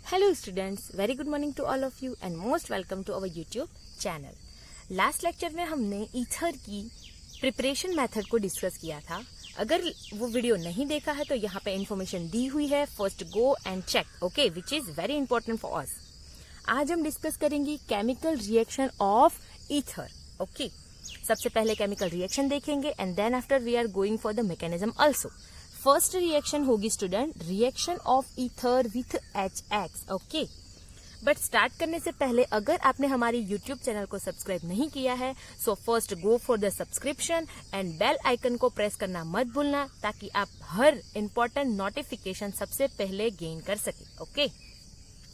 Hello students, very good morning to all of you and most welcome to our YouTube channel. Last lecture में हमने ether की preparation method को discuss किया था. अगर वो वीडियो नहीं देखा है तो यहाँ पे इन्फॉर्मेशन दी हुई है. First go and check, okay, which is very important for us. आज हम डिस्कस करेंगे chemical reaction of ether. Okay, सबसे पहले केमिकल रिएक्शन देखेंगे and then after we are going for the mechanism also. First reaction होगी student reaction of ether with HX. Okay, but start करने से पहले अगर आपने हमारी यूट्यूब चैनल को सब्सक्राइब नहीं किया है so first go for the subscription and bell icon को प्रेस करना मत भूलना ताकि आप हर इंपॉर्टेंट नोटिफिकेशन सबसे पहले गेन कर सके. Okay,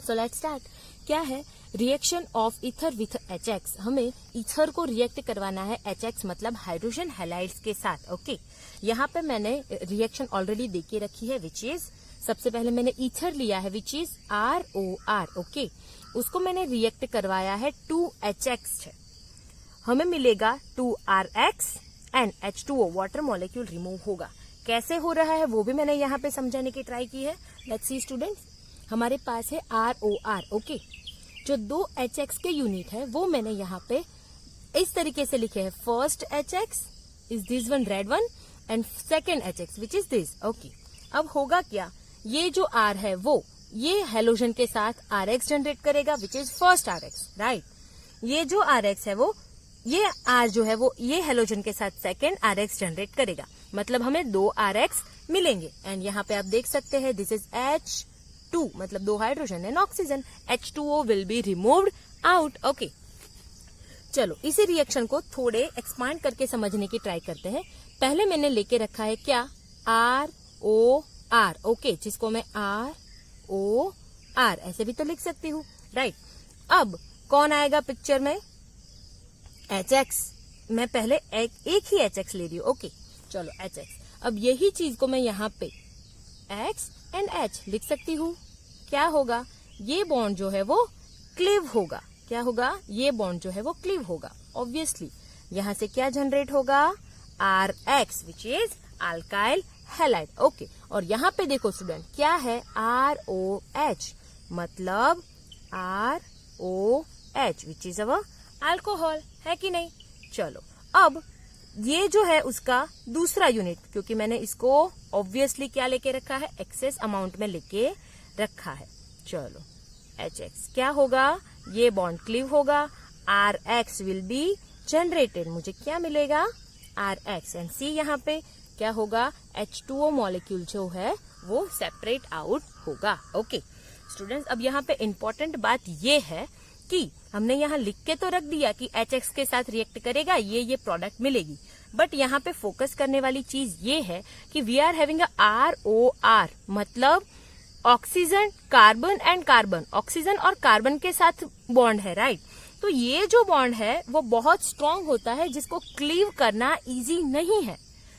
so let's start. क्या है reaction of ether with HX? हमें ईथर को रिएक्ट करवाना है HX मतलब हाइड्रोजन हैलाइड्स के साथ. ओके, यहाँ पे मैंने रिएक्शन ऑलरेडी दे के रखी है विच इज, सबसे पहले मैंने ईथर लिया है विच इज ROR. ओके, उसको मैंने रिएक्ट करवाया है 2HX है. हमें मिलेगा 2RX and H2O water molecule remove होगा. कैसे हो रहा है वो भी मैंने यहाँ पे समझाने की ट्राई की है. लेट्स सी स्टूडेंट्स, हमारे पास है ROR. ओके, जो 2HX के यूनिट है वो मैंने यहाँ पे इस तरीके से लिखे हैं. First HX is this one red one and second HX which is this. Okay, अब होगा क्या, ये जो R है वो ये हेलोजन के साथ RX जनरेट करेगा which is first RX. Right, ये जो RX है वो ये R जो है वो ये हेलोजन के साथ सेकेंड RX जनरेट करेगा. मतलब हमें 2 RX मिलेंगे एंड यहाँ पे आप देख सकते हैं दिस इज H2 मतलब 2 hydrogen and oxygen. H2O will be removed out. Okay, चलो इसी रिएक्शन को थोड़े एक्सपांड करके समझने की ट्राई करते हैं. पहले मैंने लेके रखा है क्या, ROR. ओके, जिसको मैं ROR ऐसे भी तो लिख सकती हूँ. राइट, अब कौन आएगा पिक्चर में, HX. मैं पहले एक ही HX ले रही हूँ. ओके, चलो HX. अब यही चीज को मैं यहाँ पे X एंड H लिख सकती हूँ. क्या होगा, ये बॉन्ड जो है वो क्लीव होगा. क्या होगा, ये बॉन्ड जो है वो क्लीव होगा. ऑब्वियसली यहाँ से क्या जनरेट होगा, RX which is alkyl halide. Okay, और यहाँ पे देखो स्टूडेंट क्या है, ROH मतलब ROH which is our alcohol, है कि नहीं. चलो अब ये जो है उसका दूसरा यूनिट, क्योंकि मैंने इसको ऑब्वियसली क्या लेके रखा है, एक्सेस अमाउंट में लेके रखा है. चलो HX क्या होगा, ये बॉन्ड क्लीव होगा, RX विल बी जनरेटेड. मुझे क्या मिलेगा, RX एंड C यहाँ पे क्या होगा, H2O मॉलिक्यूल जो है वो सेपरेट आउट होगा. ओके स्टूडेंट्स, अब यहाँ पे इम्पोर्टेंट बात ये है कि हमने यहाँ लिख के तो रख दिया कि HX के साथ रिएक्ट करेगा, ये प्रोडक्ट मिलेगी. बट यहाँ पे फोकस करने वाली चीज ये है कि we are having a ROR मतलब oxygen carbon and carbon, oxygen और कार्बन के साथ बॉन्ड है. राइट, तो ये जो बॉन्ड है वो बहुत स्ट्रांग होता है जिसको क्लीव करना इजी नहीं है.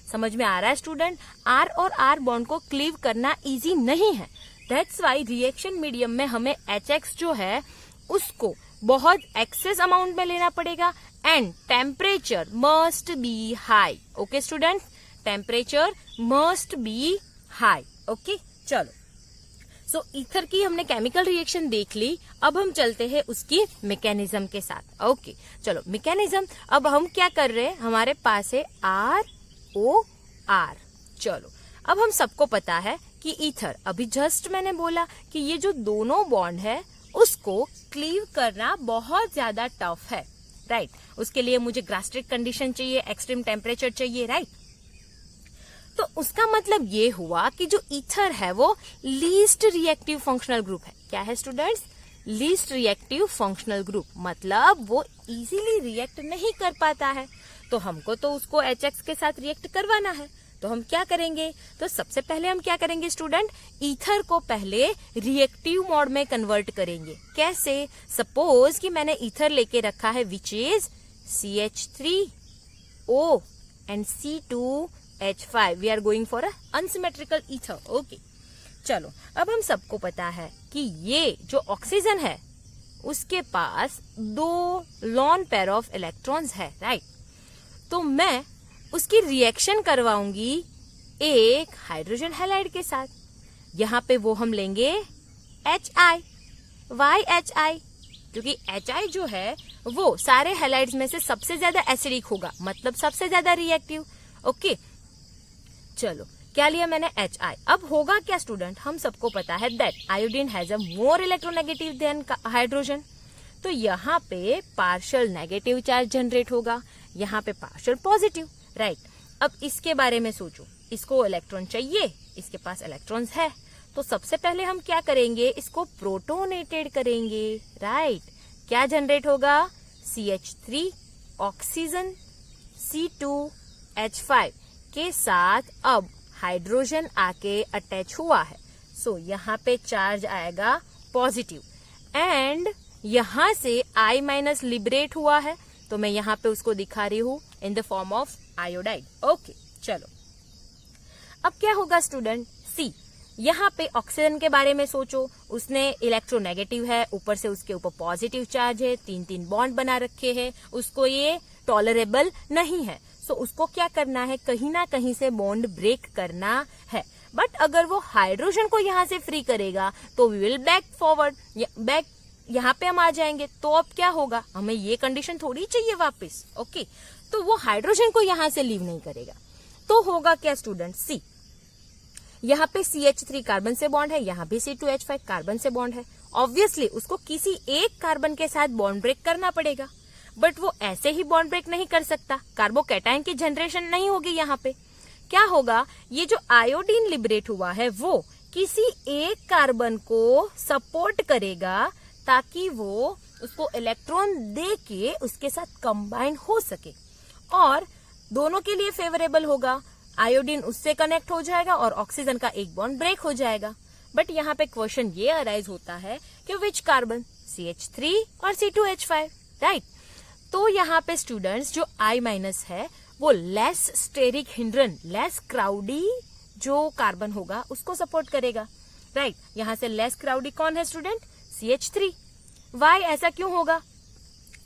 समझ में आ रहा है स्टूडेंट, R और R बॉन्ड को क्लीव करना इजी नहीं है. दैट्स वाई रिएक्शन मीडियम में हमें HX जो है उसको बहुत एक्सेस अमाउंट में लेना पड़ेगा and temperature must be high. Okay student, temperature must be high. Okay, चलो सो ईथर की हमने केमिकल रिएक्शन देख ली. अब हम चलते हैं उसकी मैकेनिज्म के साथ. ओके, चलो मैकेनिज्म. अब हम क्या कर रहे हैं, हमारे पास है ROR. चलो अब हम सबको पता है कि ईथर, अभी जस्ट मैंने बोला कि ये जो दोनों बॉन्ड है उसको क्लीव करना बहुत ज्यादा टफ है. राइट, उसके लिए मुझे ग्रास्ट्रिक कंडीशन चाहिए, एक्सट्रीम टेम्परेचर चाहिए. राइट, तो उसका मतलब ये हुआ कि जो ईथर है वो लीस्ट रिएक्टिव फंक्शनल ग्रुप है. क्या है students, least reactive functional group मतलब वो इजीली रिएक्ट नहीं कर पाता है. तो हमको तो उसको HX के साथ रिएक्ट करवाना है. तो हम क्या करेंगे, तो सबसे पहले हम क्या करेंगे स्टूडेंट, ईथर को पहले रिएक्टिव मोड में कन्वर्ट करेंगे. कैसे, सपोज कि मैंने ईथर लेके रखा है which is CH3O and C2H5. We are going for a unsymmetrical ether. Okay, चलो अब हम सबको पता है कि ये जो ऑक्सीजन है उसके पास 2 लॉन पेयर ऑफ इलेक्ट्रॉन्स है. राइट, तो मैं उसकी रिएक्शन करवाऊंगी एक हाइड्रोजन हैलाइड के साथ. यहाँ पे वो हम लेंगे HI. वाई एच आई, क्योंकि एच आई जो है वो सारे हैलाइड्स में से सबसे ज्यादा एसिडिक होगा, मतलब सबसे ज्यादा रिएक्टिव। ओके चलो क्या लिया मैंने, एच आई। अब होगा क्या स्टूडेंट, हम सबको पता है that iodine has a more electronegative than hydrogen. तो यहाँ पे पार्शियल नेगेटिव चार्ज जनरेट होगा, यहाँ पे पार्शियल पॉजिटिव, राइट। अब इसके बारे में सोचो, इसको इलेक्ट्रॉन चाहिए, इसके पास इलेक्ट्रॉन्स है, तो सबसे पहले हम क्या करेंगे, इसको प्रोटोनेटेड करेंगे, राइट। क्या जनरेट होगा, CH3 ऑक्सीजन C2H5 के साथ अब हाइड्रोजन आके अटैच हुआ है, सो यहाँ पे चार्ज आएगा पॉजिटिव, एंड यहाँ से I- लिबरेट हुआ है, तो मैं यहाँ पे उसको दिखा रही हूँ in the form of iodide. Okay चलो अब क्या होगा स्टूडेंट, सी यहाँ पे ऑक्सीजन के बारे में सोचो, उसने इलेक्ट्रोनेगेटिव है, ऊपर से उसके ऊपर पॉजिटिव चार्ज है, 3 बॉन्ड बना रखे हैं, उसको ये टॉलरेबल नहीं है, सो उसको क्या करना है, कहीं ना कहीं से बॉन्ड ब्रेक करना है। बट अगर वो हाइड्रोजन को यहाँ से फ्री करेगा तो we will back forward, back यहाँ पे हम आ जाएंगे, तो अब क्या होगा, हमें ये कंडीशन थोड़ी चाहिए वापस। ओके तो वो हाइड्रोजन को यहाँ से लीव नहीं करेगा, तो होगा क्या स्टूडेंट, सी यहाँ पे CH3 कार्बन से बॉन्ड है, यहाँ भी C2H5 कार्बन से बॉन्ड है, ऑब्वियसली उसको किसी एक कार्बन के साथ बॉन्ड ब्रेक करना पड़ेगा, बट वो ऐसे ही बॉन्ड ब्रेक नहीं कर सकता, कार्बोकैटायन की जनरेशन नहीं होगी। यहाँ पे क्या होगा, ये जो आयोडीन लिबरेट हुआ है वो किसी एक कार्बन को सपोर्ट करेगा ताकि वो उसको इलेक्ट्रॉन दे के उसके साथ कंबाइन हो सके, और दोनों के लिए फेवरेबल होगा, आयोडीन उससे कनेक्ट हो जाएगा और ऑक्सीजन का एक बॉन्ड ब्रेक हो जाएगा। बट यहाँ पे क्वेश्चन ये अराइज होता है कि विच कार्बन, CH3 और C2H5, राइट। तो यहाँ पे स्टूडेंट्स जो I- है वो लेस स्टेरिक हिंड्रन, लेस क्राउडी जो कार्बन होगा उसको सपोर्ट करेगा, राइट। यहाँ से लेस क्राउडी कौन है स्टूडेंट, CH3। वाई ऐसा क्यों होगा,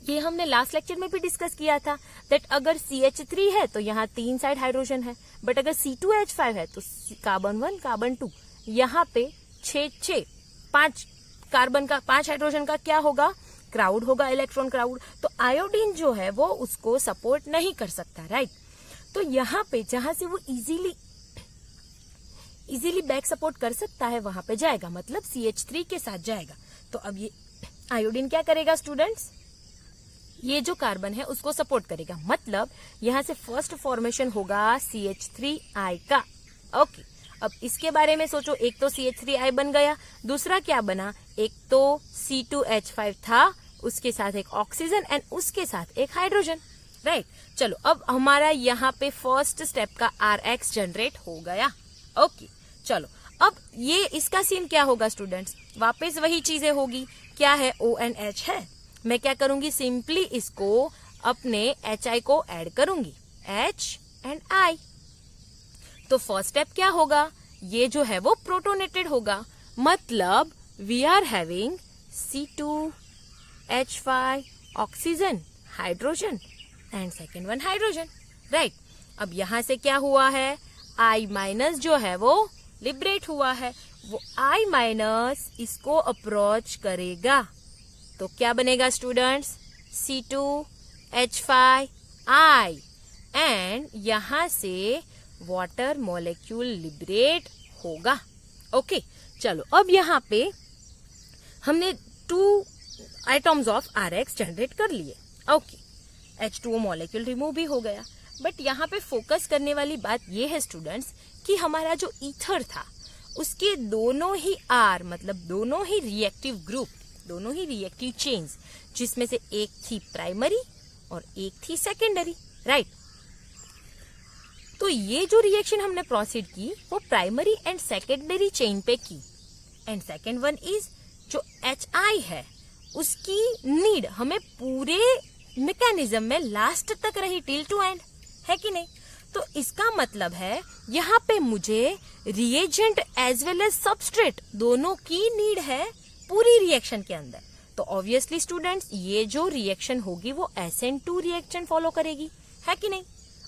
ये हमने लास्ट लेक्चर में भी डिस्कस किया था, दैट अगर CH3 है तो यहाँ 3 साइड हाइड्रोजन है, बट अगर C2H5 है तो कार्बन 1 कार्बन 2, यहाँ पे 5 कार्बन का 5 हाइड्रोजन का क्या होगा, क्राउड होगा, इलेक्ट्रॉन क्राउड, तो आयोडीन जो है वो उसको सपोर्ट नहीं कर सकता, राइट। तो यहाँ पे जहां से वो इजीली बैक सपोर्ट कर सकता है वहां पे जाएगा, मतलब CH3 के साथ जाएगा। तो अब ये आयोडीन क्या करेगा स्टूडेंट्स, ये जो कार्बन है उसको सपोर्ट करेगा, मतलब यहाँ से फर्स्ट फॉर्मेशन होगा CH3I का। ओके अब इसके बारे में सोचो, एक तो CH3I बन गया, दूसरा क्या बना, एक तो C2H5 था, उसके साथ एक ऑक्सीजन एंड उसके साथ एक हाइड्रोजन, राइट। चलो अब हमारा यहाँ पे फर्स्ट स्टेप का RX जनरेट हो गया। ओके चलो अब ये इसका सीन क्या होगा स्टूडेंट्स, वापस वही चीजें होगी, क्या है ONH है, मैं क्या करूंगी, सिंपली इसको अपने HI को ऐड करूंगी, H एंड I। तो फर्स्ट स्टेप क्या होगा, ये जो है वो प्रोटोनेटेड होगा, मतलब we are having C2H5 oxygen hydrogen and second one hydrogen, right. अब यहां से क्या हुआ है, I- जो है वो लिबरेट हुआ है, वो I- इसको अप्रोच करेगा, तो क्या बनेगा स्टूडेंट्स, C2H5I, एंड यहां से वाटर मॉलिक्यूल लिबरेट होगा। ओके चलो अब यहाँ पे हमने 2 आइटम्स ऑफ RX जनरेट कर लिए। ओके H2O मॉलिक्यूल रिमूव भी हो गया, बट यहाँ पे फोकस करने वाली बात ये है स्टूडेंट्स कि हमारा जो ईथर था उसके दोनों ही R, मतलब दोनों ही रिएक्टिव ग्रुप, दोनों ही रिएक्टिव चेन्स, जिसमें से एक थी प्राइमरी और एक थी सेकेंडरी, राइट। तो ये जो रिएक्शन हमने प्रोसीड की वो प्राइमरी एंड सेकेंडरी चेन पे की, एंड सेकेंड वन इज जो HI है उसकी नीड हमें पूरे मैकेनिज्म में लास्ट तक रही, टिल टू एंड, है कि नहीं। तो इसका मतलब है यहाँ पे मुझे reagent as well as substrate दोनों की नीड है पूरी रिएक्शन के अंदर। तो ऑब्वियसली स्टूडेंट्स ये जो रिएक्शन होगी वो SN2 रिएक्शन फॉलो करेगी, है कि नहीं।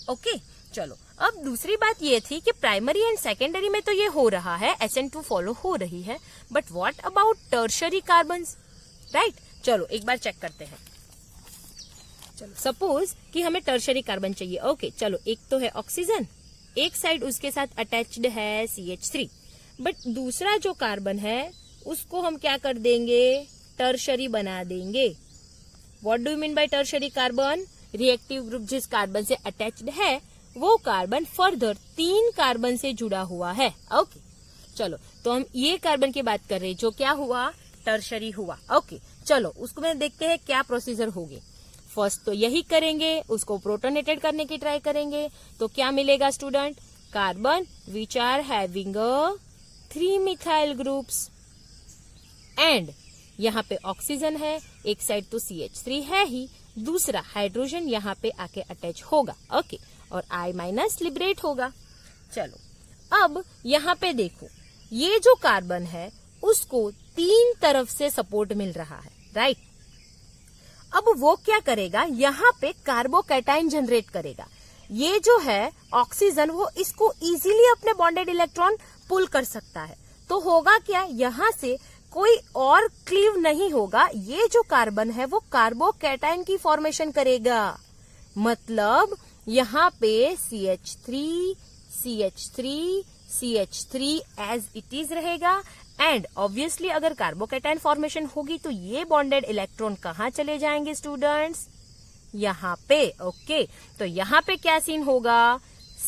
ओके चलो अब दूसरी बात ये थी कि प्राइमरी एंड सेकेंडरी में तो ये हो रहा है, SN2 फॉलो हो रही है, but what about tertiary carbons, right. चलो एक बार चेक करते हैं। चलो सपोज कि हमें टर्शरी कार्बन चाहिए। ओके चलो, एक तो है ऑक्सीजन, एक साइड उसके साथ अटैच्ड है CH3, बट दूसरा जो कार्बन है उसको हम क्या कर देंगे, टर्शरी बना देंगे। What do you mean by tertiary carbon? Reactive group जिस कार्बन से अटैच्ड है वो कार्बन फर्दर 3 कार्बन से जुड़ा हुआ है। ओके चलो, तो हम ये कार्बन की बात कर रहे हैं जो क्या हुआ, टर्शरी हुआ। ओके चलो, उसको में देखते हैं क्या प्रोसीजर होगी। फर्स्ट तो यही करेंगे, उसको प्रोटोनेटेड करने की ट्राई करेंगे। तो क्या मिलेगा student, carbon which are having 3 methyl groups and यहाँ पे ऑक्सीजन है, एक साइड तो CH3 है ही, दूसरा हाइड्रोजन यहाँ पे आके अटैच होगा। ओके, और I- लिबरेट होगा। चलो अब यहाँ पे देखो, ये जो कार्बन है उसको 3 तरफ से सपोर्ट मिल रहा है, राइट। अब वो क्या करेगा, यहाँ पे कार्बोकैटायन जनरेट करेगा। ये जो है ऑक्सीजन, वो इसको इजीली अपने बॉन्डेड इलेक्ट्रॉन पुल कर सकता है। तो होगा क्या, यहाँ से कोई और क्लीव नहीं होगा, ये जो कार्बन है वो कार्बोकैटायन की फॉर्मेशन करेगा। मतलब यहाँ पे CH3 CH3 CH3 as it is रहेगा। एंड ऑब्वियसली अगर कार्बोकैटायन फॉर्मेशन होगी तो ये बॉन्डेड इलेक्ट्रॉन कहाँ चले जाएंगे स्टूडेंट्स, यहाँ पे। ओके, तो यहाँ पे क्या सीन होगा,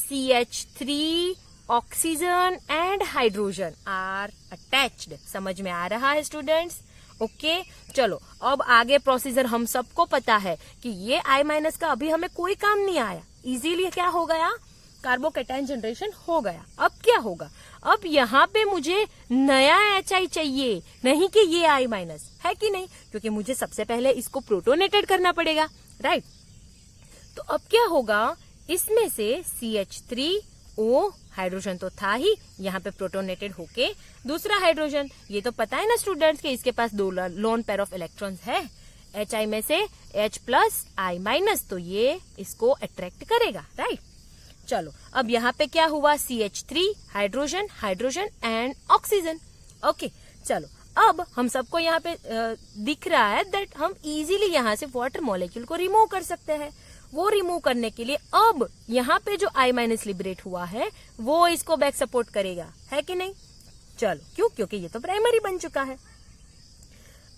CH3 oxygen and hydrogen are attached. समझ में आ रहा है स्टूडेंट्स? ओके चलो, अब आगे प्रोसीजर हम सबको पता है कि ये I- का अभी हमें कोई काम नहीं आया, इजीली क्या हो गया, कार्बोकैटायन जनरेशन हो गया। अब क्या होगा, अब यहाँ पे मुझे नया HI चाहिए, नहीं कि ये I- है कि नहीं, क्योंकि मुझे सबसे पहले इसको प्रोटोनेटेड करना पड़ेगा, राइट। तो अब क्या होगा, इसमें से CH3O हाइड्रोजन तो था ही, यहाँ पे प्रोटोनेटेड होके दूसरा हाइड्रोजन, ये तो पता है ना स्टूडेंट्स कि इसके पास 2 लोन पेयर ऑफ इलेक्ट्रॉन्स है, HI में से H प्लस I-, तो ये इसको अट्रैक्ट करेगा, राइट। चलो अब यहाँ पे क्या हुआ, CH3 hydrogen hydrogen and oxygen. Okay चलो, अब हम सबको यहाँ पे दिख रहा है दैट हम इजीली यहाँ से वाटर मॉलिक्यूल को रिमूव कर सकते हैं। वो रिमूव करने के लिए अब यहाँ पे जो I- लिबरेट हुआ है वो इसको बैक सपोर्ट करेगा, है कि नहीं। चलो क्यों, क्योंकि ये तो प्राइमरी बन चुका है।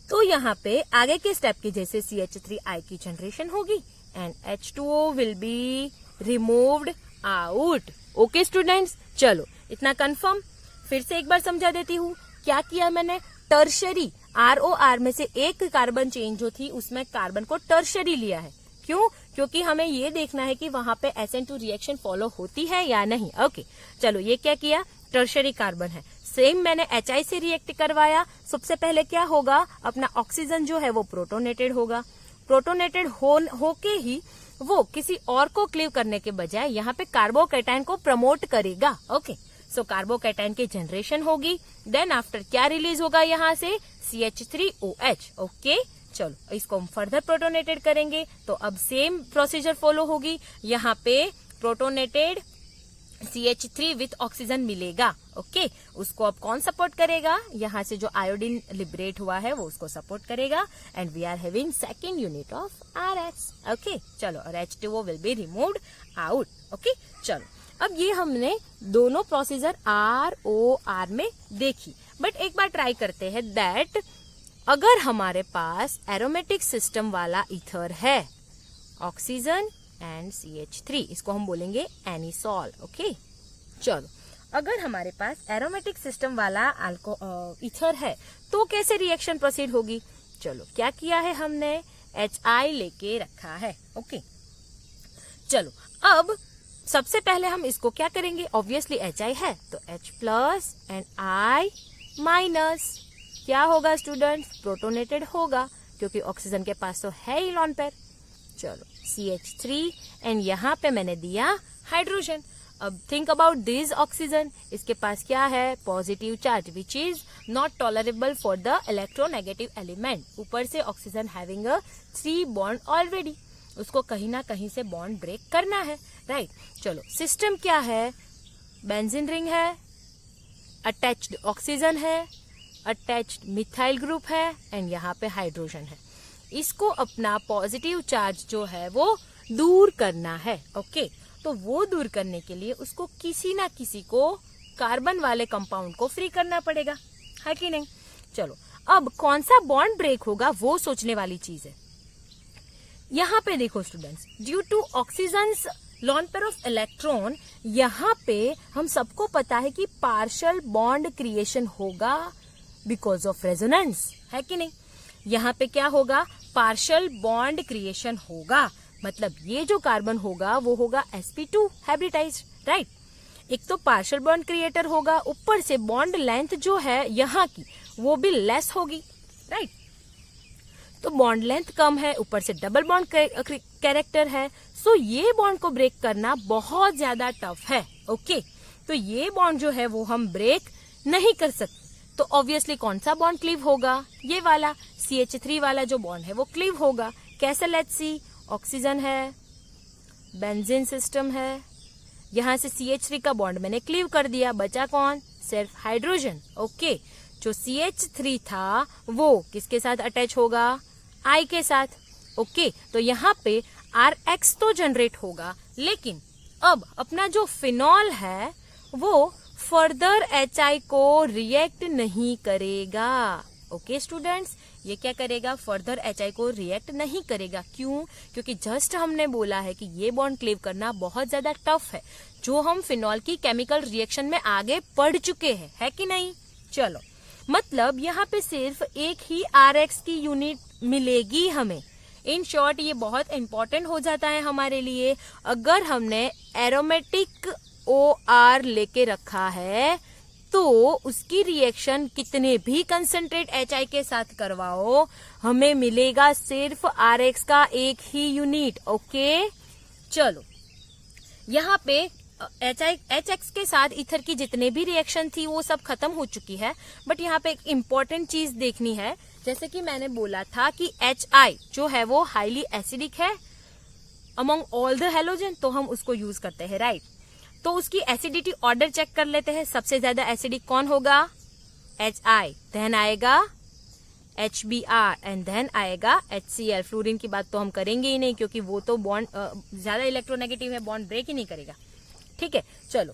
तो यहाँ पे आगे के स्टेप की जैसे CH3I की जनरेशन होगी and H2O will be removed out. Okay students, चलो इतना कंफर्म। फिर से एक बार समझा देती हूँ क्या किया मैंने। टर्शरी ROR में से एक कार्बन चेन जो थी उसमें कार्बन को टर्शरी लिया है। क्यों, क्योंकि हमें ये देखना है कि वहां पे SN2 रिएक्शन फॉलो होती है या नहीं। ओके चलो, ये क्या किया, टर्शरी कार्बन है, सेम मैंने HI से रिएक्ट करवाया। सबसे पहले क्या होगा, अपना ऑक्सीजन जो है वो प्रोटोनेटेड होगा। प्रोटोनेटेड होके ही वो किसी और को क्लीव करने के बजाय यहाँ पे कार्बोकैटायन को प्रमोट करेगा। ओके सो कार्बोकैटायन की जनरेशन होगी, देन आफ्टर क्या रिलीज होगा यहाँ से, CH3OH। ओके चलो, इसको हम फर्दर प्रोटोनेटेड करेंगे तो अब सेम प्रोसीजर फॉलो होगी। यहाँ पे प्रोटोनेटेड CH3 विथ ऑक्सीजन मिलेगा। ओके, उसको अब कौन सपोर्ट करेगा, यहाँ से जो आयोडीन लिबरेट हुआ है वो उसको सपोर्ट करेगा and we are having second unit of RS। Okay चलो, और H2O will be removed out. Okay चलो, अब ये हमने दोनों प्रोसीजर ROR में देखी, बट एक बार ट्राई करते हैं दैट अगर हमारे पास एरोमेटिक सिस्टम वाला ईथर है, ऑक्सीजन एंड CH3, इसको हम बोलेंगे एनिसॉल। ओके चलो, अगर हमारे पास एरोमेटिक सिस्टम वाला ईथर है तो कैसे रिएक्शन प्रोसीड होगी। चलो, क्या किया है हमने, HI लेके रखा है। ओके चलो, अब सबसे पहले हम इसको क्या करेंगे, ऑब्वियसली HI है तो H प्लस एंड I-, क्या होगा स्टूडेंट्स, प्रोटोनेटेड होगा क्योंकि ऑक्सीजन के पास तो है ही लोन पेयर। चलो, CH3 एंड यहाँ पे मैंने दिया हाइड्रोजन। अब थिंक अबाउट दिस ऑक्सीजन, इसके पास क्या है, positive charge which is not tolerable for the electronegative element. ऊपर से oxygen having a 3 bond already, उसको कहीं ना कहीं से बॉन्ड ब्रेक करना है, राइट। चलो, सिस्टम क्या है, बेंजीन रिंग है, अटैच्ड ऑक्सीजन है, अटैच्ड मिथाइल ग्रुप है एंड यहाँ पे हाइड्रोजन है। इसको अपना पॉजिटिव चार्ज जो है वो दूर करना है। ओके, तो वो दूर करने के लिए उसको किसी ना किसी को कार्बन वाले कंपाउंड को फ्री करना पड़ेगा, है कि नहीं। चलो, अब कौन सा बॉन्ड ब्रेक होगा वो सोचने वाली चीज है। यहाँ पे देखो students, due to oxygen lone pair of electron, यहाँ पे हम सबको पता है कि पार्शियल बॉन्ड क्रिएशन होगा बिकॉज ऑफ रेजोनेंस, है कि नहीं। यहाँ पे क्या होगा, पार्शियल बॉन्ड क्रिएशन होगा, मतलब ये जो कार्बन होगा वो होगा sp2 हाइब्रिडाइज्ड, राइट। एक तो पार्शियल बॉन्ड क्रिएटर होगा, ऊपर से बॉन्ड लेंथ जो है यहाँ की वो भी लेस होगी, राइट। तो बॉन्ड लेंथ कम है, ऊपर से डबल बॉन्ड कैरेक्टर है, सो ये बॉन्ड को ब्रेक करना बहुत ज्यादा टफ है। ओके, तो ये बॉन्ड जो है वो हम ब्रेक नहीं कर सकते। तो ऑब्वियसली कौन सा बॉन्ड क्लीव होगा, ये वाला CH3 वाला जो बॉन्ड है वो क्लीव होगा। कैसे, लेट्स सी, ऑक्सीजन है, बेंजीन सिस्टम है, यहाँ से CH3 का बॉन्ड मैंने क्लीव कर दिया, बचा कौन, सिर्फ हाइड्रोजन। ओके, जो CH3 था वो किसके साथ अटैच होगा, I के साथ। ओके, तो यहाँ पे RH तो जनरेट होगा, लेकिन अब अपना जो फिनॉल है वो फर्दर HI को रिएक्ट नहीं करेगा। ओके स्टूडेंट्स, ये क्या करेगा, फर्दर HI को रिएक्ट नहीं करेगा। क्यों, क्योंकि जस्ट हमने बोला है कि ये बॉन्ड क्लीव करना बहुत ज्यादा टफ है, जो हम फिनॉल की केमिकल रिएक्शन में आगे पढ़ चुके हैं, है कि नहीं। चलो, मतलब यहाँ पे सिर्फ एक ही RX की यूनिट मिलेगी हमें। इन शॉर्ट ये बहुत इंपॉर्टेंट हो जाता है हमारे लिए। अगर हमने एरोमेटिक OR लेके रखा है तो उसकी रिएक्शन कितने भी कंसंट्रेट HI के साथ करवाओ, हमें मिलेगा सिर्फ RX का एक ही यूनिट। ओके, चलो, यहाँ पे HX के साथ ईथर की जितने भी रिएक्शन थी वो सब खत्म हो चुकी है, बट यहाँ पे एक इम्पोर्टेंट चीज देखनी है। जैसे कि मैंने बोला था कि HI जो है वो हाईली एसिडिक है अमंग ऑल द हेलोजन, तो हम उसको यूज करते हैं, राइट। तो उसकी एसिडिटी ऑर्डर चेक कर लेते हैं। सबसे ज्यादा एसिडिक कौन होगा, HI, देन आएगा HBr एंड देन आएगा HCl। फ्लोरीन की बात तो हम करेंगे ही नहीं क्योंकि वो तो बॉन्ड ज्यादा इलेक्ट्रोनेगेटिव है, बॉन्ड ब्रेक ही नहीं करेगा। ठीक है, चलो,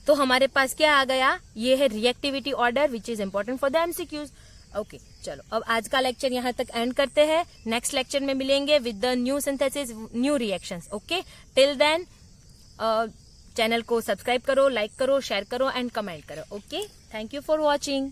तो हमारे पास क्या आ गया, ये है reactivity order which is important for the MCQs। Okay, चलो, अब आज का लेक्चर यहाँ तक एंड करते हैं। नेक्स्ट लेक्चर में मिलेंगे with the new synthesis, new reactions. Okay, till then channel को सब्सक्राइब करो, लाइक करो, शेयर करो एंड कमेंट करो। Okay, thank you for watching.